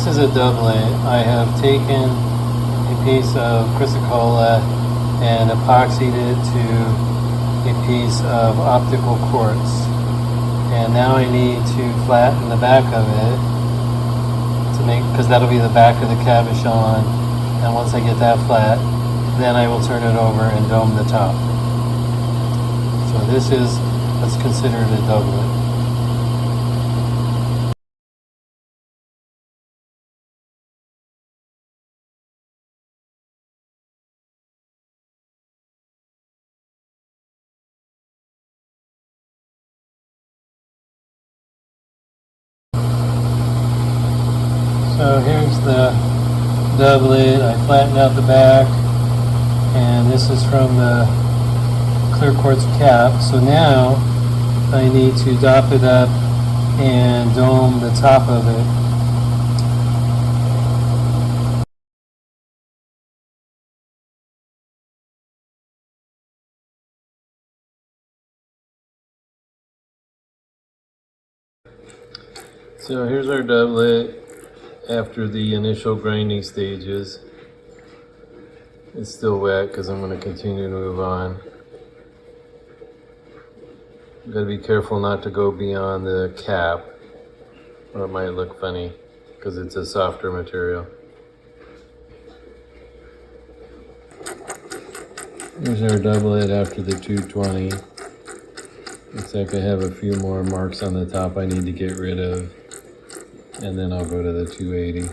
this is a doublet. I have taken a piece of Chrysocolla and epoxied it to a piece of optical quartz. And now I need to flatten the back of it to make, because that'll be the back of the cabochon. And once I get that flat, then I will turn it over and dome the top. So this is what's considered a doublet. So here's the doublet. I flattened out the back, and this is from the clear quartz cap. So now I need to dop it up and dome the top of it. So here's our doublet after the initial grinding stages. It's still wet because I'm going to continue to move on. You've got to be careful not to go beyond the cap, or it might look funny because it's a softer material. Here's our doublet after the 220. Looks like I have a few more marks on the top I need to get rid of, and then I'll go to the 280.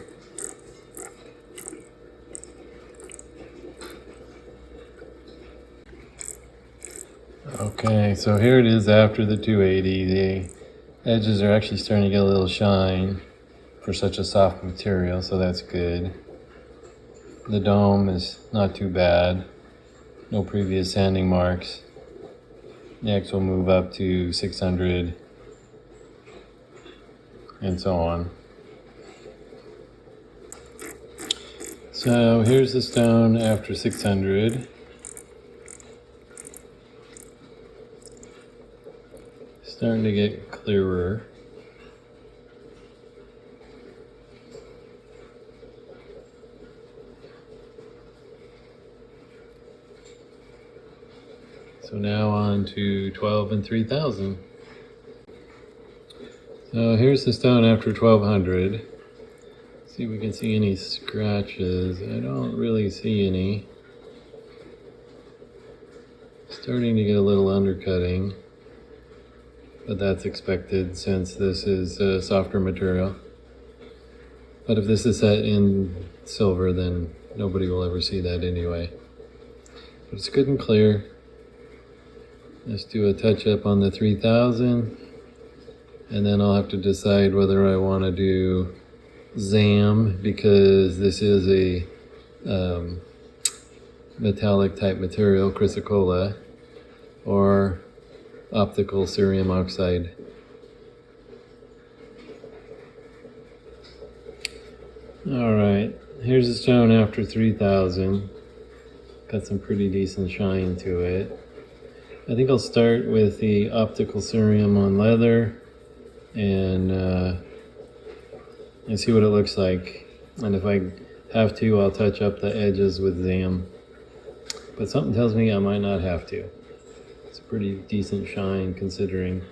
Okay, so here it is after the 280. The edges are actually starting to get a little shine for such a soft material, so that's good. The dome is not too bad. No previous sanding marks. Next we'll move up to 600 and so on. So here's the stone after 600. Starting to get clearer. So now on to 12 and 3000. So here's the stone after 1200. See if we can see any scratches. I don't really see any. Starting to get a little undercutting, but that's expected since this is a softer material. But if this is set in silver, then nobody will ever see that anyway. But it's good and clear. Let's do a touch up on the 3000, and then I'll have to decide whether I want to do ZAM, because this is a metallic type material, Chrysocolla, or optical cerium oxide. Alright, here's the stone after 3000. Got some pretty decent shine to it. I think I'll start with the optical cerium on leather and see what it looks like. And if I have to, I'll touch up the edges with ZAM. But something tells me I might not have to. It's a pretty decent shine considering.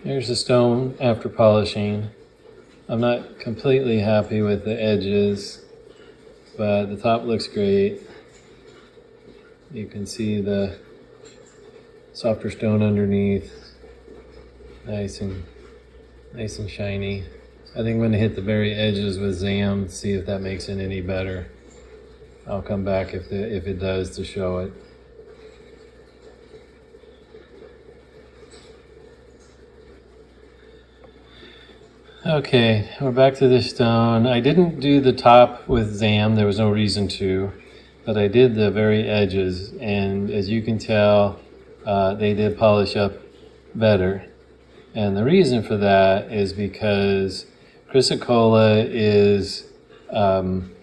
Here's the stone after polishing. I'm not completely happy with the edges, but the top looks great. You can see the softer stone underneath, nice and shiny. I think I'm going to hit the very edges with ZAM, see if that makes it any better. I'll come back if it does to show it. Okay, we're back to this stone. I didn't do the top with ZAM, there was no reason to, but I did the very edges, and as you can tell, they did polish up better. And the reason for that is because Chrysocolla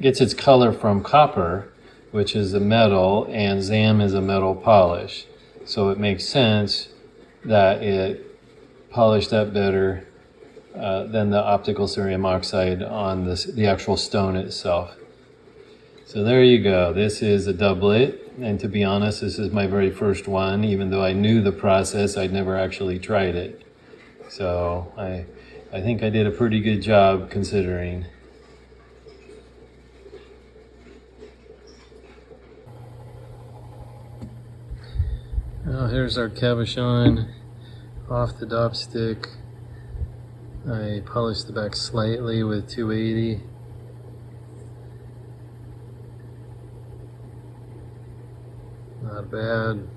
gets its color from copper, which is a metal, and ZAM is a metal polish. So it makes sense that it polished up better than the optical cerium oxide on the actual stone itself. So there you go. This is a doublet, and to be honest, this is my very first one. Even though I knew the process, I'd never actually tried it. So I think I did a pretty good job considering. Well, here's our cabochon off the dopstick. I polished the back slightly with 280. Not bad.